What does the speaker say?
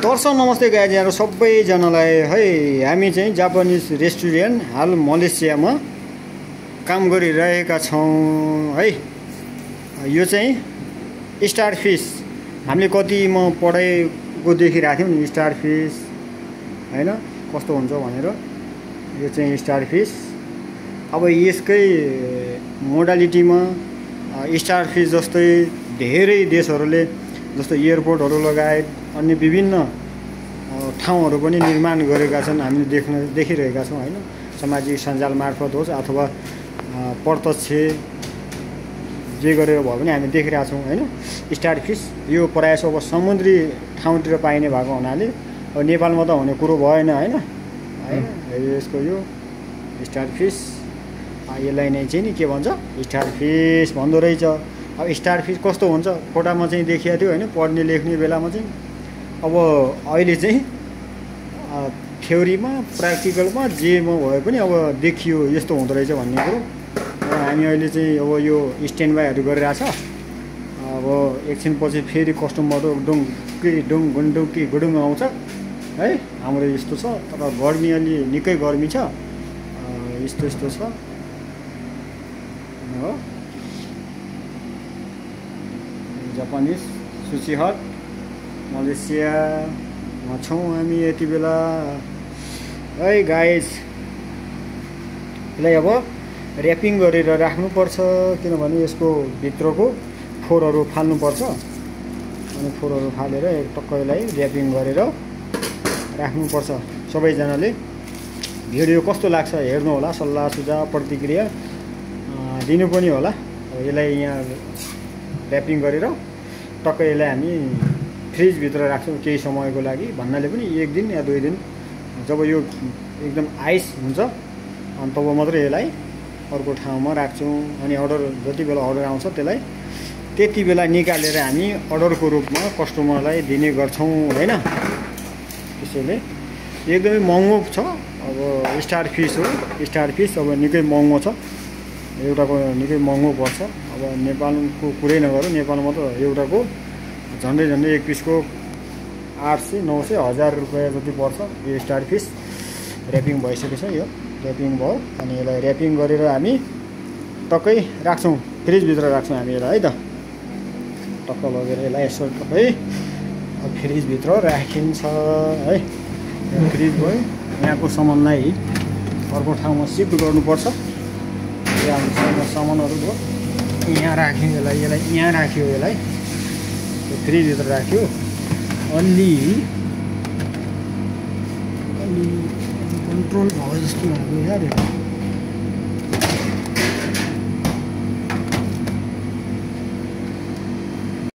दर्शक नमस्ते गाइजहरू सबैजनालाई है। हामी चाहिँ जापानिज रेस्टुरेन्ट हाल मलेसियामा काम गरिरहेका छौँ है। यो चाहिँ स्टार फिस हामीले कति म पढाइको देखिरहेको थियौँ नि, स्टार फिस हैन कस्तो हुन्छ भनेर। यो चाहिँ स्टार फिस। अब यसकै मोडालिटीमा स्टार फिस जस्तै धेरै देशहरूले जस्तो एयरपोर्टहरू लगायत अन्य विभिन्न ठाउँहरू पनि निर्माण गरेका छन्। हामीले देखिरहेका छौँ हैन। सामाजिक सञ्जाल मार्फत होस् अथवा प्रत्यक्ष जे गरेर भए पनि हामी देखिरहेका छौँ हैन। स्टार फिस यो प्रायः अब समुद्री ठाउँतिर पाइने भएको हुनाले अब नेपालमा त हुने कुरो भएन हैन। यसको यो स्टार फिस यसलाई नै चाहिँ नि के भन्छ, स्टार फिस भन्दो रहेछ। अब स्टार फिस कस्तो हुन्छ फोटामा चाहिँ देखिएको थियो हैन, पढ्ने लेख्ने बेलामा चाहिँ। अब अहिले चाहिँ थ्योरीमा प्र्याक्टिकलमा जेमा भए पनि अब देखियो यस्तो हुँदो रहेछ भन्ने कुरो। हामी अहिले चाहिँ अब यो स्ट्यान्ड बाईहरू गरिरहेछ। अब एकछिनपछि फेरि कस्टमर डुङ गुडुङ आउँछ है। हाम्रो यस्तो छ, तर गर्मी अलि निकै गर्मी छ, यस्तो छ हो। जापानिज सुसी हट मलेसियामा छौँ हामी यति बेला है गाइज। यसलाई अब ऱ्यापिङ गरेर राख्नुपर्छ, किनभने यसको भित्रको फोरहरू फाल्नुपर्छ। अनि फोरहरू फालेर टक्कैलाई ऱ्यापिङ गरेर राख्नुपर्छ। सबैजनाले भिडियो कस्तो लाग्छ हेर्नु होला, सल्लाह सुझाव प्रतिक्रिया दिनु पनि होला। यसलाई यहाँ ऱ्यापिङ गरेर टक्कै यसलाई हामी फ्रिजभित्र राख्छौँ केही समयको लागि। भन्नाले पनि 1 दिन या 2 दिन जब यो एकदम आइस हुन्छ अनि तब मात्रै यसलाई अर्को ठाउँमा राख्छौँ। अनि अर्डर जति बेला अर्डर आउँछ त्यसलाई त्यति बेला निकालेर हामी अर्डरको रूपमा कस्टमरलाई दिने गर्छौँ हैन। त्यसैले एकदमै महँगो छ। अब स्टार फिस हो, स्टार फिस अब निकै महँगो छ, एउटाको निकै महँगो पर्छ। अब नेपालको कुरै नगरौँ, नेपालमा त एउटाको झन्डै 1 पिसको 800, 900, 1000 रुपियाँ जति पर्छ। यो स्टार फिस ऱ्यापिङ भइसकेको छ। यो ऱ्यापिङ भयो। अनि यसलाई ऱ्यापिङ गरेर हामी टक्कै राख्छौँ, फ्रिजभित्र राख्छौँ हामी यसलाई है त। टक्क लगेर यसलाई यसो टक्कै फ्रिजभित्र राखिन्छ है। फ्रिज भयो। यहाँको सामानलाई अर्को ठाउँमा सिफ्ट गर्नुपर्छ। हाम्रो सामानहरू भयो यहाँ राख्यो, यसलाई यहाँ राख्यो, यसलाई फ्रिजभित्र राख्यो। अलि कन्ट्रोल भयो जस्तो लाग्यो यार।